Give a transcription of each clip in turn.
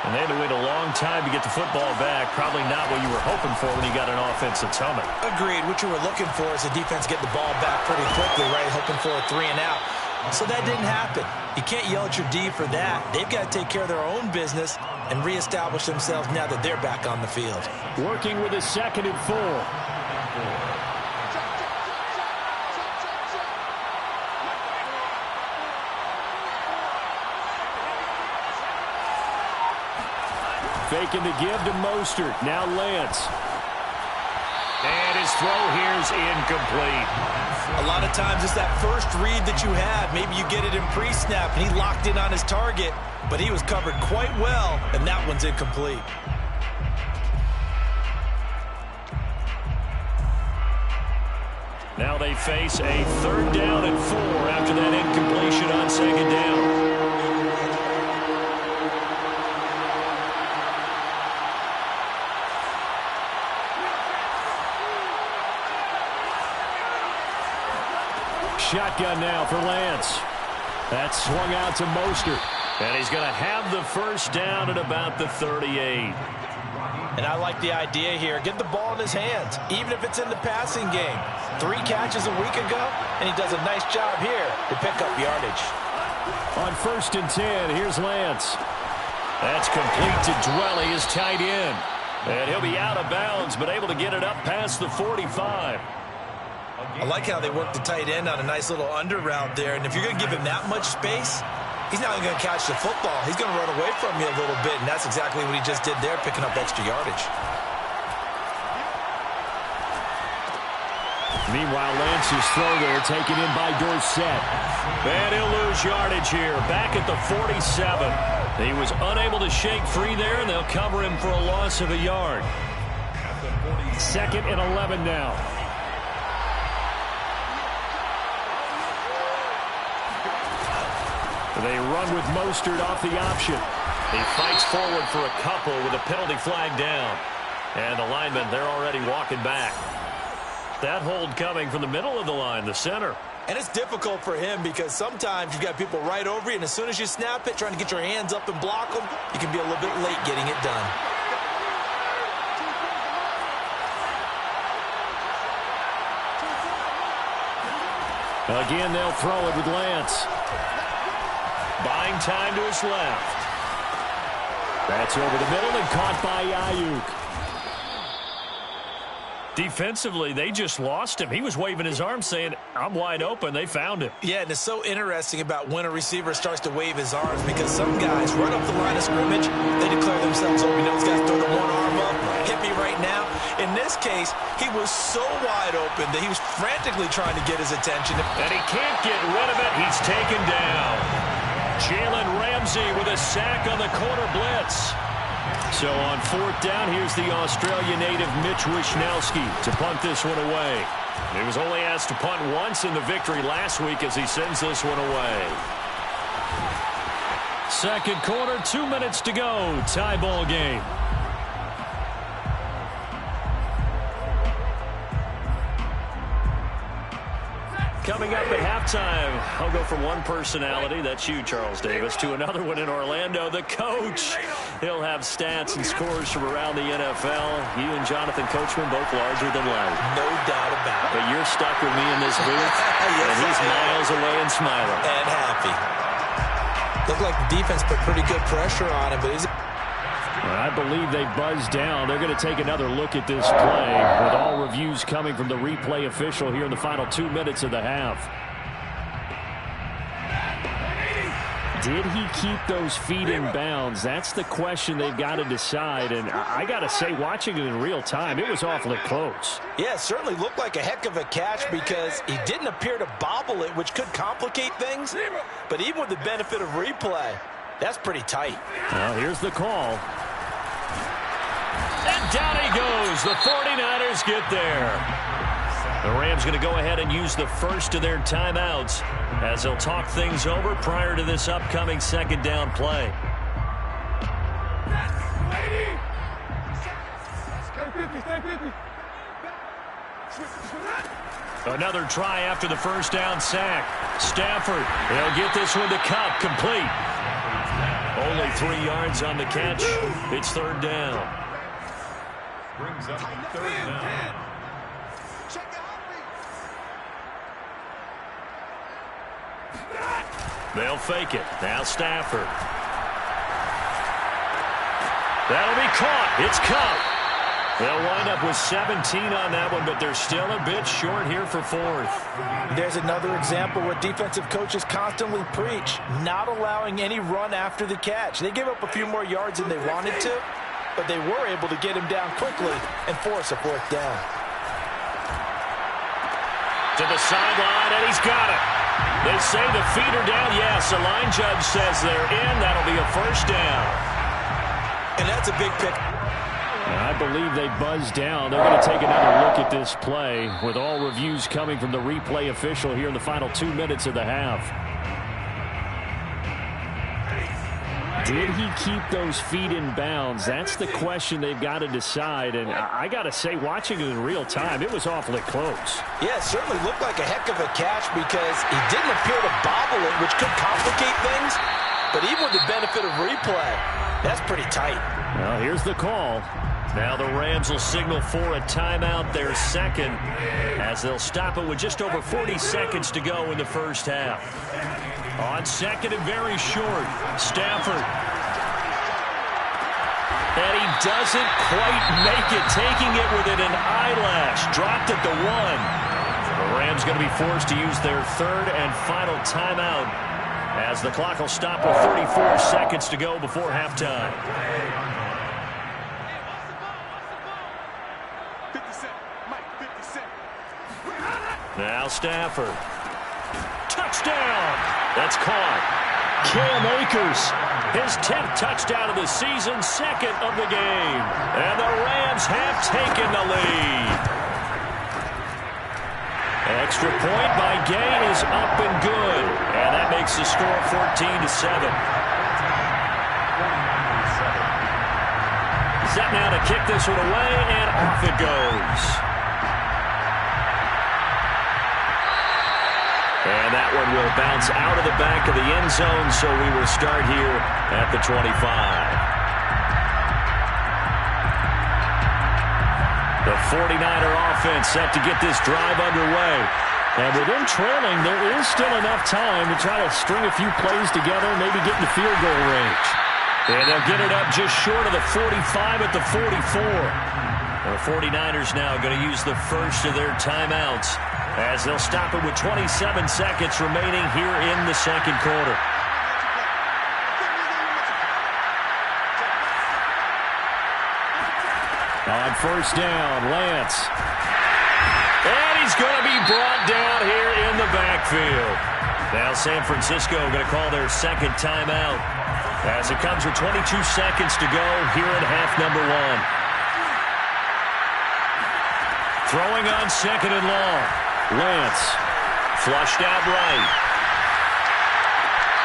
And they had to wait a long time to get the football back. Probably not what you were hoping for when you got an offense that's humming. Agreed. What you were looking for is the defense get the ball back pretty quickly, right? Hoping for a 3 and out. So that didn't happen. You can't yell at your D for that. They've got to take care of their own business and reestablish themselves now that they're back on the field. Working with a 2nd and 4. Faking the give to Mostert. Now Lance. And his throw here is incomplete. A lot of times it's that first read that you have. Maybe you get it in pre-snap, and he locked in on his target, but he was covered quite well, and that one's incomplete. Now they face a 3rd down and 4 after that incompletion on 2nd down. Shotgun now for Lance. That's swung out to Mostert. And he's going to have the 1st down at about the 38. And I like the idea here. Get the ball in his hands, even if it's in the passing game. 3 catches a week ago, and he does a nice job here to pick up yardage. On 1st and 10, here's Lance. That's complete to Dwelly, his tight end. And he'll be out of bounds, but able to get it up past the 45. I like how they work the tight end on a nice little under route there. And if you're going to give him that much space, he's not going to catch the football. He's going to run away from you a little bit, and that's exactly what he just did there, picking up extra yardage. Meanwhile, Lance's throw there taken in by Dorsett. And he'll lose yardage here, back at the 47. He was unable to shake free there, and they'll cover him for a loss of a yard. 2nd and 11 now. They run with Mostert off the option. He fights forward for a couple with a penalty flag down. And the linemen, they're already walking back. That hold coming from the middle of the line, the center. And it's difficult for him because sometimes you've got people right over you, and as soon as you snap it, trying to get your hands up and block them, you can be a little bit late getting it done. Again, they'll throw it with Lance. Buying time to his left. That's over the middle and caught by Ayuk. Defensively, they just lost him. He was waving his arms saying, I'm wide open. They found him. Yeah, and it's so interesting about when a receiver starts to wave his arms because some guys run up the line of scrimmage, they declare themselves open. You know, those guys throw the one arm up, hit me right now. In this case, he was so wide open that he was frantically trying to get his attention. And he can't get rid of it. He's taken down. Jalen Ramsey with a sack on the corner blitz. So on 4th down, here's the Australia native Mitch Wishnowsky to punt this one away. He was only asked to punt once in the victory last week as he sends this one away. 2nd quarter, 2 minutes to go. Tie ball game. Coming up at halftime, I'll go from one personality, that's you, Charles Davis, to another one in Orlando, the coach. He'll have stats and scores from around the NFL. You and Jonathan Coachman both larger than life. No doubt about it. But you're stuck with me in this booth, yes, and he's miles away and smiling. And happy. Looked like the defense put pretty good pressure on him, but he's... I believe they buzzed down. They're going to take another look at this play with all reviews coming from the replay official here in the final 2 minutes of the half. Did he keep those feet in bounds? That's the question they've got to decide. And I got to say, watching it in real time, it was awfully close. Yeah, it certainly looked like a heck of a catch because he didn't appear to bobble it, which could complicate things. But even with the benefit of replay, that's pretty tight. Well, here's the call. And down he goes. The 49ers get there. The Rams going to go ahead and use the first of their timeouts as they'll talk things over prior to this upcoming 2nd down play. Another try after the 1st down sack. Stafford, they'll get this one to Kupp, complete. Only 3 yards on the catch. It's third down. Brings up third down. They'll fake it. Now Stafford. That'll be caught. It's caught. They'll wind up with 17 on that one, but they're still a bit short here for fourth. There's another example where defensive coaches constantly preach, not allowing any run after the catch. They gave up a few more yards than they wanted to, but they were able to get him down quickly and force a fourth down. To the sideline, and he's got it. They say the feet are down. Yes, the line judge says they're in. That'll be a first down. And that's a big pick. I believe they buzzed down. They're going to take another look at this play with all reviews coming from the replay official here in the final 2 minutes of the half. Did he keep those feet in bounds? That's the question they've got to decide. And I got to say, watching it in real time, it was awfully close. Yeah, it certainly looked like a heck of a catch because he didn't appear to bobble it, which could complicate things. But even with the benefit of replay, that's pretty tight. Well, here's the call. Now the Rams will signal for a timeout, their second, as they'll stop it with just over 40 seconds to go in the first half. On second and very short, Stafford. And he doesn't quite make it, taking it within an eyelash. Dropped at the 1. The Rams going to be forced to use their third and final timeout, as the clock will stop with 34 seconds to go before halftime. Now Stafford. Touchdown! That's caught. Cam Akers, his 10th touchdown of the season, second of the game. And the Rams have taken the lead. Extra point by Gay is up and good. And that makes the score 14-7. Set now to kick this one away, and off it goes. And that one will bounce out of the back of the end zone, so we will start here at the 25. The 49er offense set to get this drive underway. And with them trailing, there is still enough time to try to string a few plays together, maybe get in the field goal range. And they'll get it up just short of the 45 at the 44. The 49ers now going to use the first of their timeouts, as they'll stop it with 27 seconds remaining here in the second quarter. On first down, Lance. And he's going to be brought down here in the backfield. Now San Francisco going to call their second timeout, as it comes with 22 seconds to go here in half number 1. Throwing on second and long. Lance, flushed out right.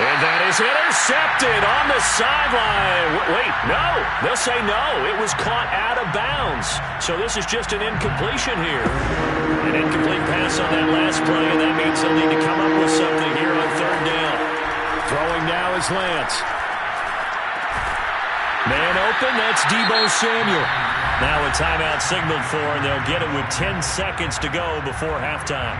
And that is intercepted on the sideline. Wait, no. They'll say no. It was caught out of bounds. So this is just an incompletion here. An incomplete pass on that last play, and that means they'll need to come up with something here on third down. Throwing now is Lance. Man open, that's Deebo Samuel. Now a timeout signaled for, and they'll get it with 10 seconds to go before halftime.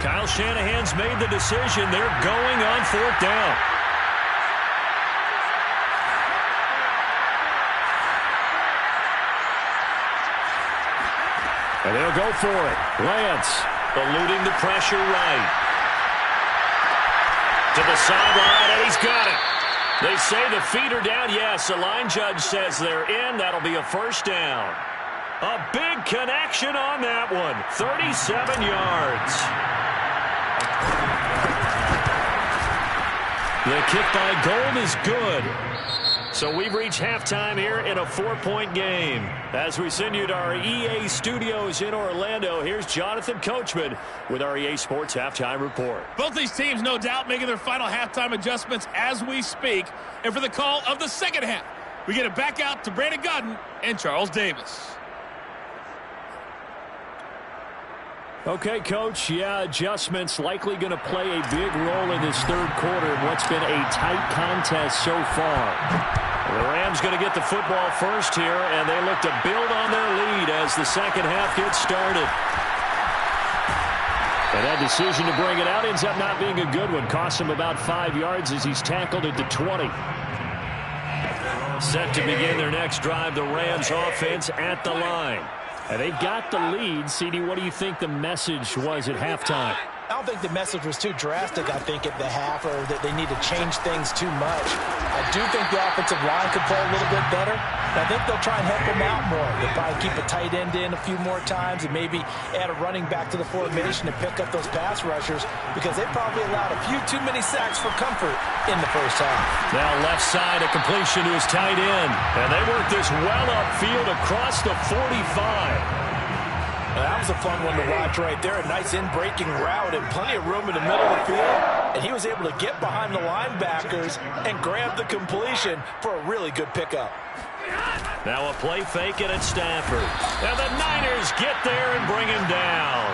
Kyle Shanahan's made the decision. They're going on fourth down. And they'll go for it. Lance eluding the pressure right. To the sideline, and he's got it. They say the feet are down. Yes, the line judge says they're in. That'll be a first down. A big connection on that one. 37 yards. The kick by Gold is good. So we've reached halftime here in a 4-point game. As we send you to our EA studios in Orlando, here's Jonathan Coachman with our EA Sports Halftime Report. Both these teams, no doubt, making their final halftime adjustments as we speak. And for the call of the second half, we get it back out to Brandon Godden and Charles Davis. Okay, Coach, yeah, adjustments likely going to play a big role in this third quarter in what's been a tight contest so far. The Rams going to get the football first here, and they look to build on their lead as the second half gets started. And that decision to bring it out ends up not being a good one. Costs him about 5 yards as he's tackled at the 20. Set to begin their next drive, the Rams offense at the line. And they've got the lead. CD, what do you think the message was at halftime? I don't think the message was too drastic, I think, at the half, or that they need to change things too much. I do think the offensive line could play a little bit better. I think they'll try and help them out more. They'll probably keep a tight end in a few more times and maybe add a running back to the formation and pick up those pass rushers, because they probably allowed a few too many sacks for comfort in the first half. Now left side, a completion to his tight end. And they work this well upfield across the 45. That was a fun one to watch right there. A nice in-breaking route and plenty of room in the middle of the field. And he was able to get behind the linebackers and grab the completion for a really good pickup. Now a play fake it at Stafford. And the Niners get there and bring him down.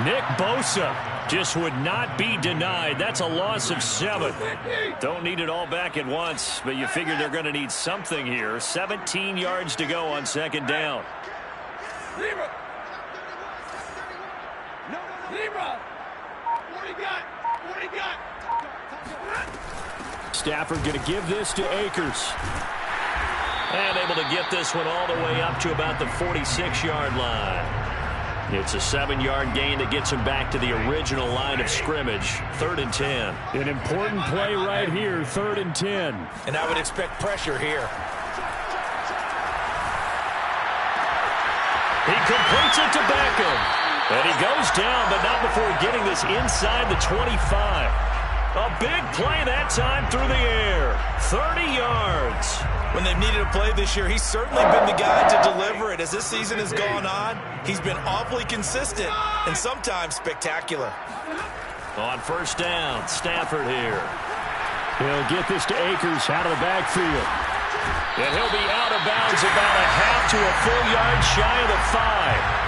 Nick Bosa just would not be denied. That's a loss of 7. Don't need it all back at once, but you figure they're going to need something here. 17 yards to go on second down. Stafford going to give this to Akers. And able to get this one all the way up to about the 46-yard line. It's a 7-yard gain that gets him back to the original line of scrimmage. 3rd and 10. An important play right here, 3rd and 10. And I would expect pressure here. He completes it to Beckham. And he goes down, but not before getting this inside the 25. A big play that time through the air. 30 yards. When they've needed a play this year, he's certainly been the guy to deliver it. As this season has gone on, he's been awfully consistent and sometimes spectacular. On first down, Stafford here. He'll get this to Akers out of the backfield. And he'll be out of bounds about a half to a full yard shy of the 5.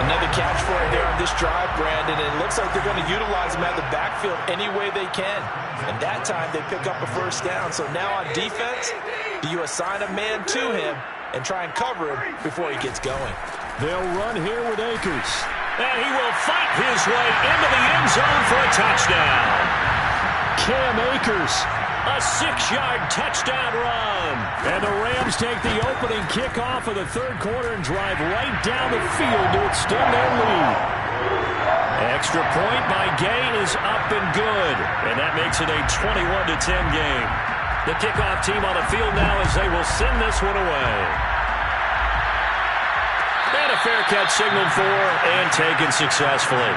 Another catch for him there on this drive, Brandon. And it looks like they're going to utilize him out of the backfield any way they can. And that time they pick up a first down. So now on defense, do you assign a man to him and try and cover him before he gets going? They'll run here with Akers. And he will fight his way into the end zone for a touchdown. Cam Akers, a 6-yard touchdown run. And the Rams take the opening kickoff of the third quarter and drive right down the field to extend their lead. Extra point by Gay is up and good. And that makes it a 21-10 game. The kickoff team on the field now as they will send this one away. And a fair catch signaled for and taken successfully.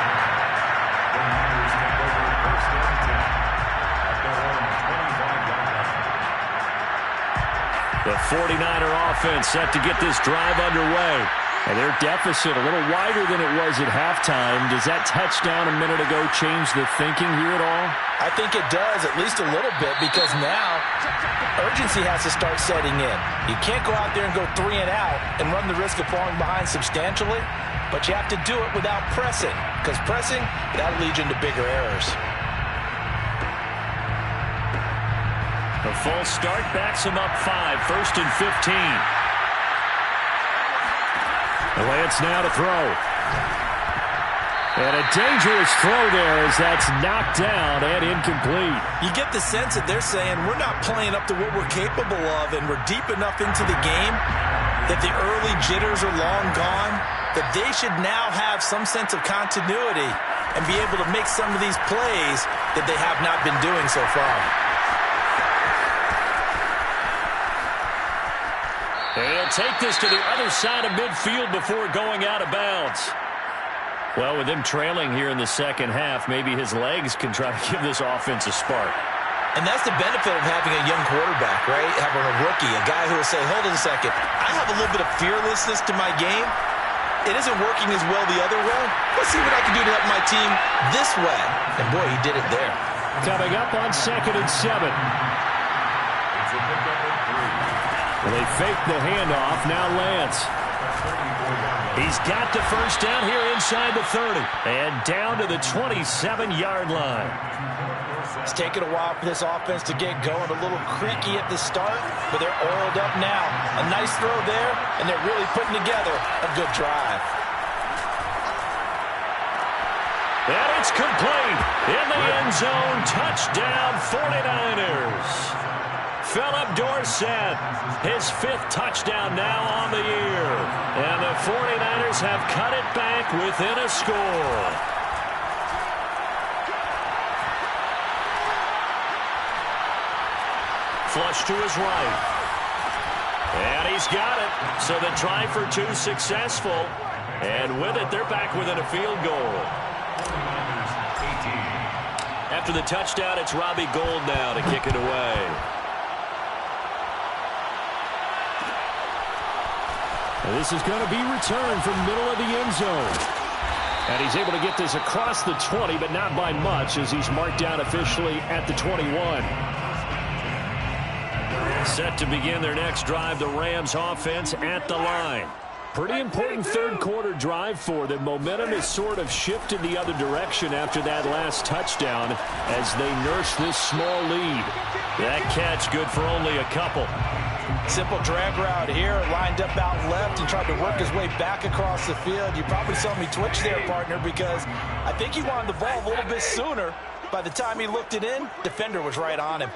The 49er offense set to get this drive underway. And their deficit a little wider than it was at halftime. Does that touchdown a minute ago change the thinking here at all? I think it does, at least a little bit, because now urgency has to start setting in. You can't go out there and go 3 and out and run the risk of falling behind substantially, but you have to do it without pressing, because pressing, that'll lead you into bigger errors. The full start backs him up 5, 1st and 15. Lance now to throw. And a dangerous throw there as that's knocked down and incomplete. You get the sense that they're saying we're not playing up to what we're capable of, and we're deep enough into the game that the early jitters are long gone, that they should now have some sense of continuity and be able to make some of these plays that they have not been doing so far. They'll take this to the other side of midfield before going out of bounds. Well, with them trailing here in the second half, maybe his legs can try to give this offense a spark. And that's the benefit of having a young quarterback, right? Having a rookie, a guy who will say, hold on a second, I have a little bit of fearlessness to my game. It isn't working as well the other way. Let's see what I can do to help my team this way. And boy, he did it there. Coming up on 2nd and 7. Well, they fake the handoff. Now Lance. He's got the first down here inside the 30 and down to the 27-yard line. It's taken a while for this offense to get going. A little creaky at the start, but they're oiled up now. A nice throw there, and they're really putting together a good drive. And it's complete. In the end zone, touchdown 49ers. Philip Dorsett, his 5th touchdown now on the year. And the 49ers have cut it back within a score. Flush to his right. And he's got it. So the try for 2 successful. And with it, they're back within a field goal. After the touchdown, it's Robbie Gould now to kick it away. And this is going to be returned from middle of the end zone. And he's able to get this across the 20, but not by much, as he's marked down officially at the 21. Set to begin their next drive, the Rams offense at the line. Pretty important third quarter drive for them. Momentum has sort of shifted the other direction after that last touchdown as they nurse this small lead. That catch good for only a couple. Simple drag route here, lined up out left and tried to work his way back across the field. You probably saw me twitch there, partner, because I think he wanted the ball a little bit sooner. By the time he looked it in, defender was right on him.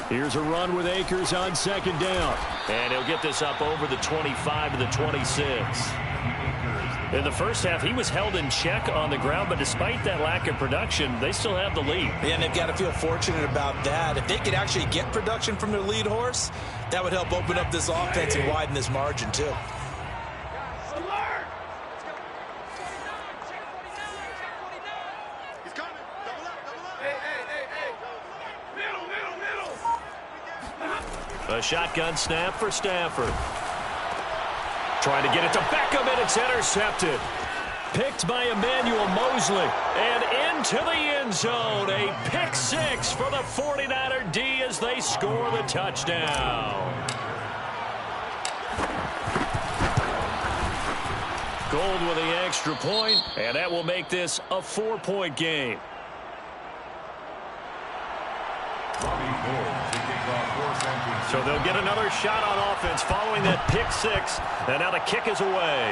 Here's a run with Akers on second down. And he'll get this up over the 25 to the 26. In the first half, he was held in check on the ground, but despite that lack of production, they still have the lead. And they've got to feel fortunate about that. If they could actually get production from their lead horse, that would help open up this offense and widen this margin, too. A shotgun snap for Stafford. Trying to get it to Beckham, and it's intercepted. Picked by Emmanuel Mosley. And into the end zone. A pick 6 for the 49er D as they score the touchdown. Gould with the extra point, and that will make this a 4-point game. So they'll get another shot on offense following that pick 6. And now the kick is away.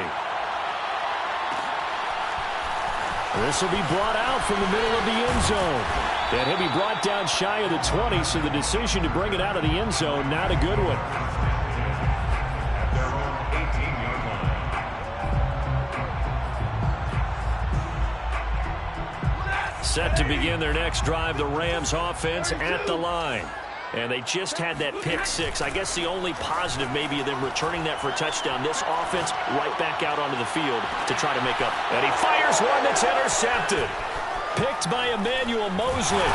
This will be brought out from the middle of the end zone. And he'll be brought down shy of the 20, so the decision to bring it out of the end zone, not a good one. Set to begin their next drive, the Rams offense at the line. And they just had that pick 6. I guess the only positive maybe of them returning that for a touchdown. This offense right back out onto the field to try to make up. And he fires one that's intercepted. Picked by Emmanuel Mosley.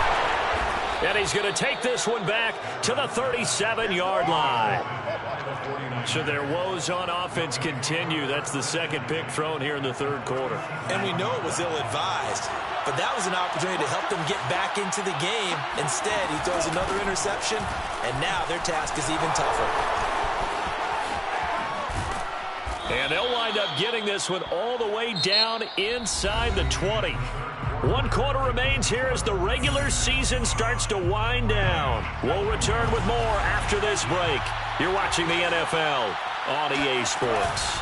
And he's going to take this one back to the 37-yard line. So their woes on offense continue. That's the second pick thrown here in the third quarter. And we know it was ill-advised. But that was an opportunity to help them get back into the game. Instead, he throws another interception, and now their task is even tougher. And they'll wind up getting this one all the way down inside the 20. 1 quarter remains here as the regular season starts to wind down. We'll return with more after this break. You're watching the NFL on EA Sports.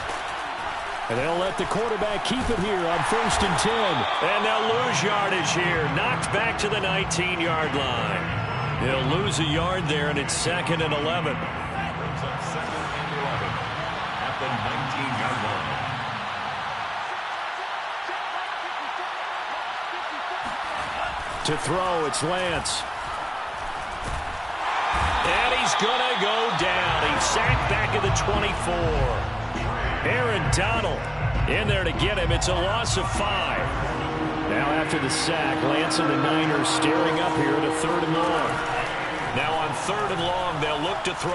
And they'll let the quarterback keep it here on 1st and 10. And they'll lose yardage here. Knocked back to the 19-yard line. They'll lose a yard there, and it's 2nd and 11. Brings up 2nd and 11 at the 19-yard line. To throw, it's Lance. And he's going to go down. He's sacked back at the 24. Aaron Donald in there to get him. It's a loss of 5. Now after the sack, Lance and the Niners staring up here at a 3rd and long. Now on 3rd and long, they'll look to throw.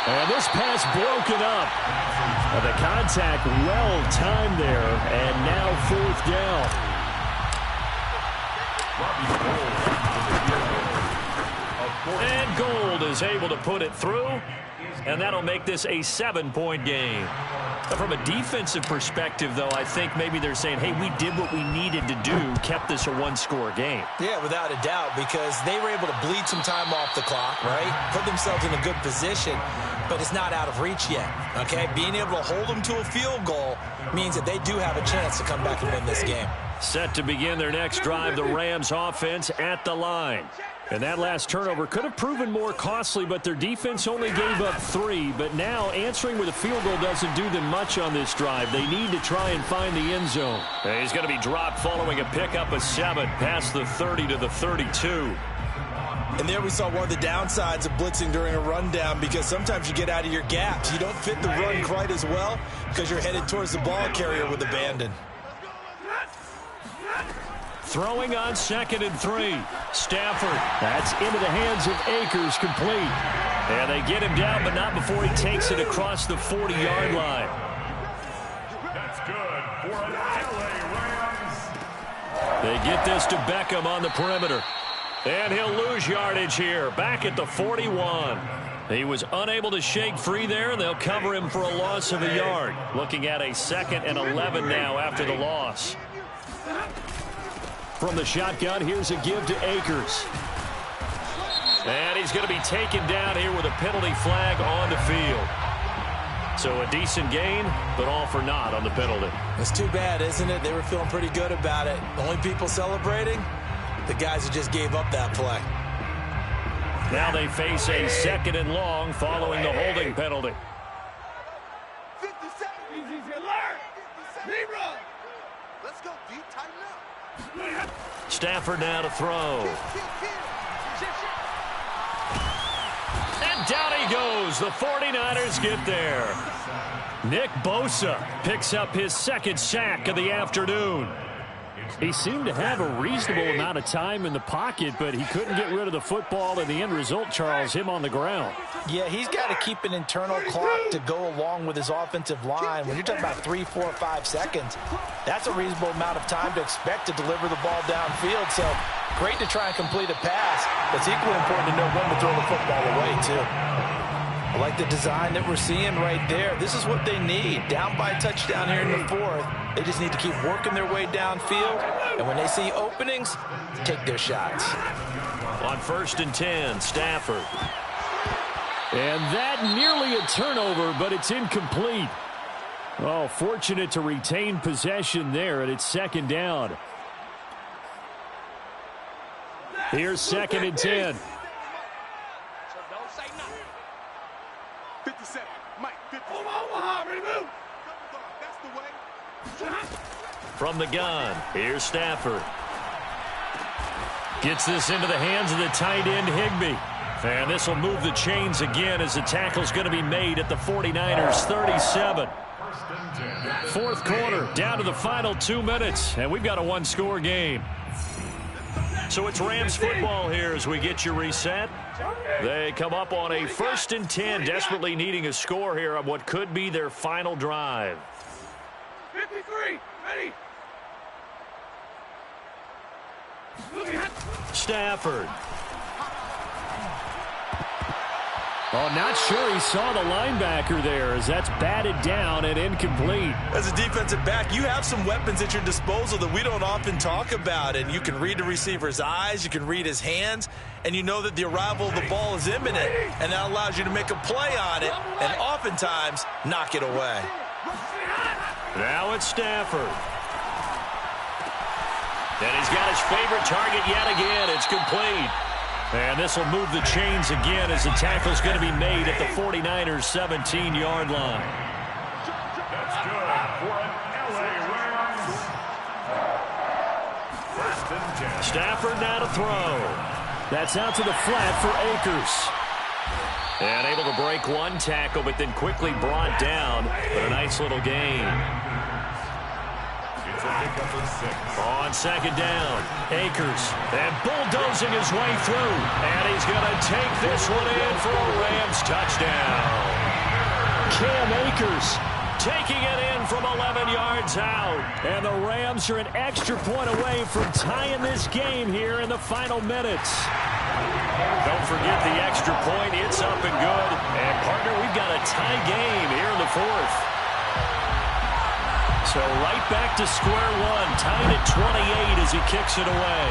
And this pass broken up. And the contact well timed there. And now 4th down. And Gould is able to put it through. And that'll make this a 7-point game. From a defensive perspective, though, I think maybe they're saying, hey, we did what we needed to do, kept this a one-score game. Yeah, without a doubt, because they were able to bleed some time off the clock, right? Put themselves in a good position, but it's not out of reach yet, okay? Being able to hold them to a field goal means that they do have a chance to come back and win this game. Set to begin their next drive, the Rams offense at the line. And that last turnover could have proven more costly, but their defense only gave up 3. But now answering with a field goal doesn't do them much on this drive. They need to try and find the end zone. And he's going to be dropped following a pickup of 7 past the 30 to the 32. And there we saw one of the downsides of blitzing during a rundown, because sometimes you get out of your gaps. You don't fit the run quite as well because you're headed towards the ball carrier with abandon. Throwing on 2nd and 3. Stafford. That's into the hands of Akers, complete. And they get him down, but not before he takes it across the 40-yard line. That's good for an LA Rams. They get this to Beckham on the perimeter. And he'll lose yardage here, back at the 41. He was unable to shake free there, and they'll cover him for a loss of a yard. Looking at a 2nd and 11 now after the loss. From the shotgun, here's a give to Akers. And he's going to be taken down here with a penalty flag on the field. So a decent gain, but all for naught on the penalty. It's too bad, isn't it? They were feeling pretty good about it. The only people celebrating, the guys who just gave up that play. Now they face a 2nd and long following the holding penalty. Let's go, D. Tighten up. Stafford now to throw. And down he goes. The 49ers get there. Nick Bosa picks up his 2nd sack of the afternoon. He seemed to have a reasonable amount of time in the pocket, but he couldn't get rid of the football, and the end result, Charles, him on the ground. Yeah, he's got to keep an internal clock to go along with his offensive line. When you're talking about 3, 4, 5 seconds, that's a reasonable amount of time to expect to deliver the ball downfield. So great to try and complete a pass. It's equally important to know when to throw the football away, too. I like the design that we're seeing right there. This is what they need. Down by a touchdown here in the 4th. They just need to keep working their way downfield. And when they see openings, take their shots. On 1st and 10, Stafford. And that nearly a turnover, but it's incomplete. Oh, fortunate to retain possession there, and it's 2nd down. Here's 2nd and 10. 57. Mike, 50. That's the way. From the gun, here's Stafford. Gets this into the hands of the tight end, Higbee. And this will move the chains again as the tackle's going to be made at the 49ers 37. 4th quarter, down to the final 2 minutes, and we've got a 1-score game. So it's Rams football here as we get you reset. They come up on a 1st and 10, desperately needing a score here on what could be their final drive. 53. Ready. Stafford. Oh, not sure he saw the linebacker there as that's batted down and incomplete. As a defensive back, you have some weapons at your disposal that we don't often talk about. And you can read the receiver's eyes, you can read his hands, and you know that the arrival of the ball is imminent. And that allows you to make a play on it and oftentimes knock it away. Now it's Stafford. And he's got his favorite target yet again. It's complete. And this will move the chains again as the tackle's going to be made at the 49ers 17-yard line. That's good for an LA Rams. 1st and 10. Stafford now to throw. That's out to the flat for Akers. And able to break one tackle, but then quickly brought down. But a nice little gain. It's a pickup of 6. On 2nd down, Akers. And bulldozing his way through. And he's going to take this one in for a Rams touchdown. Cam Akers Taking it in from 11 yards out. And the Rams are an extra point away from tying this game here in the final minutes. Don't forget the extra point. It's up and good. And, partner, we've got a tie game here in the fourth. So right back to square one. Tied at 28 as he kicks it away.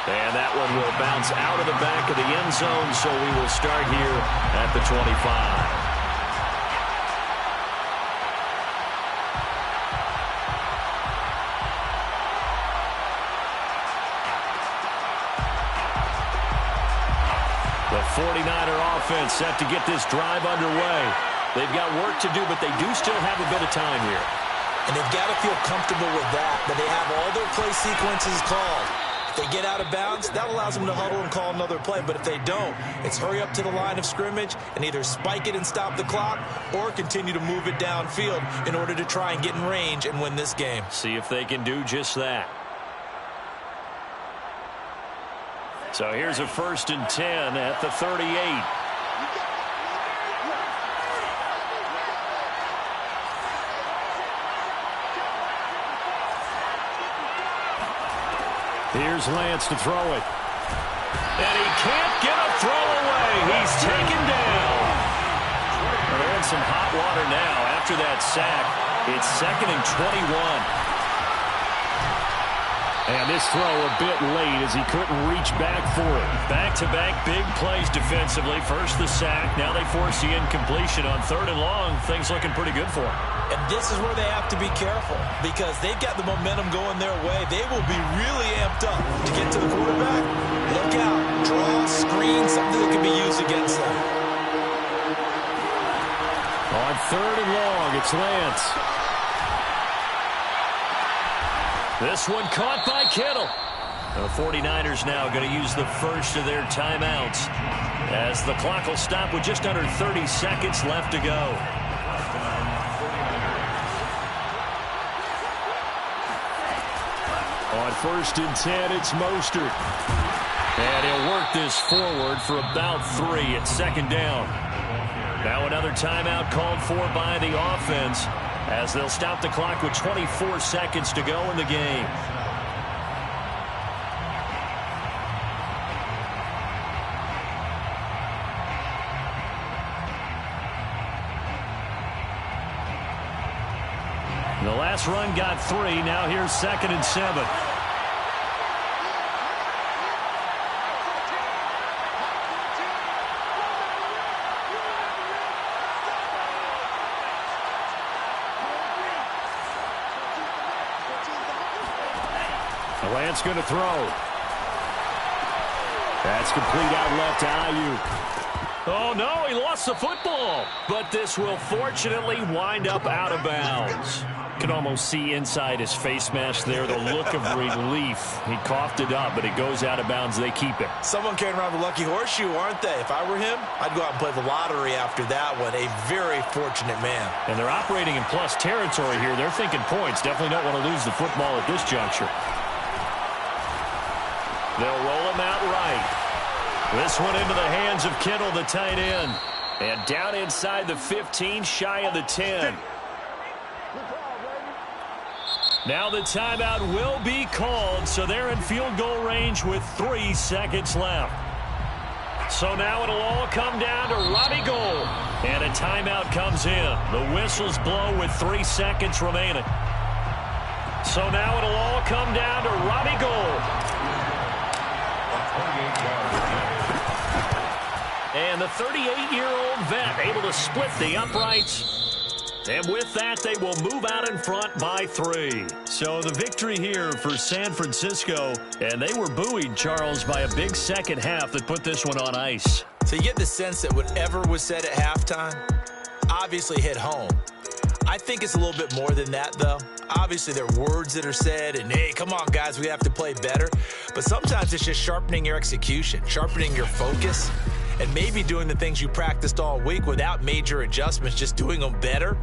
And that one will bounce out of the back of the end zone, so we will start here at the 25. The 49er offense set to get this drive underway. They've got work to do, but they do still have a bit of time here. And they've got to feel comfortable with that they have all their play sequences called. If they get out of bounds, that allows them to huddle and call another play. But if they don't, it's hurry up to the line of scrimmage and either spike it and stop the clock or continue to move it downfield in order to try and get in range and win this game. See if they can do just that. So here's a 1st and 10 at the 38. Here's Lance to throw it. And he can't get a throw away. He's taken down. Well, they're in some hot water now after that sack. It's 2nd and 21. And this throw a bit late as he couldn't reach back for it. Back-to-back big plays defensively. First the sack. Now they force the incompletion on 3rd and long. Things looking pretty good for him. And this is where they have to be careful because they've got the momentum going their way. They will be really amped up to get to the quarterback. Look out. Draw, screen, something that can be used against them. On 3rd and long, it's Lance. This one caught by Kittle. The 49ers now going to use the first of their timeouts as the clock will stop with just under 30 seconds left to go. On 1st and 10, it's Mostert. And he'll work this forward for about 3 at 2nd down. Now another timeout called for by the offense, as they'll stop the clock with 24 seconds to go in the game. The last run got 3. Now here's 2nd and 7. Lance going to throw. That's complete out left to Ayuk. Oh, no, he lost the football. But this will fortunately wind up out of bounds. Can almost see inside his face mask there the look of relief. He coughed it up, but it goes out of bounds. They keep it. Someone carrying around the lucky horseshoe, aren't they? If I were him, I'd go out and play the lottery after that one. A very fortunate man. And they're operating in plus territory here. They're thinking points. Definitely don't want to lose the football at this juncture. They'll roll him out right. This one into the hands of Kittle, the tight end. And down inside the 15, shy of the 10. Now the timeout will be called, so they're in field goal range with 3 seconds left. So now it'll all come down to Robbie Gould. And a timeout comes in. The whistles blow with 3 seconds remaining. So now it'll all come down to Robbie Gould. And the 38-year-old vet able to split the uprights. And with that, they will move out in front by 3. So the victory here for San Francisco. And they were buoyed, Charles, by a big second half that put this one on ice. So you get the sense that whatever was said at halftime obviously hit home. I think it's a little bit more than that, though. Obviously, there are words that are said, and, hey, come on, guys, we have to play better. But sometimes it's just sharpening your execution, sharpening your focus, and maybe doing the things you practiced all week without major adjustments, just doing them better.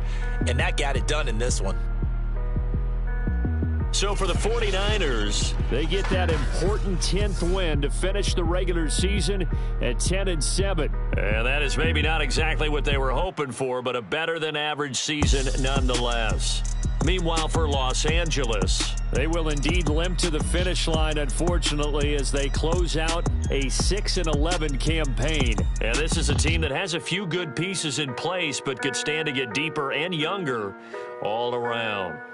And that got it done in this one. So for the 49ers, they get that important 10th win to finish the regular season at 10-7. And that is maybe not exactly what they were hoping for, but a better than average season nonetheless. Meanwhile, for Los Angeles, they will indeed limp to the finish line, unfortunately, as they close out a 6-11 campaign. and this is a team that has a few good pieces in place, but could stand to get deeper and younger all around.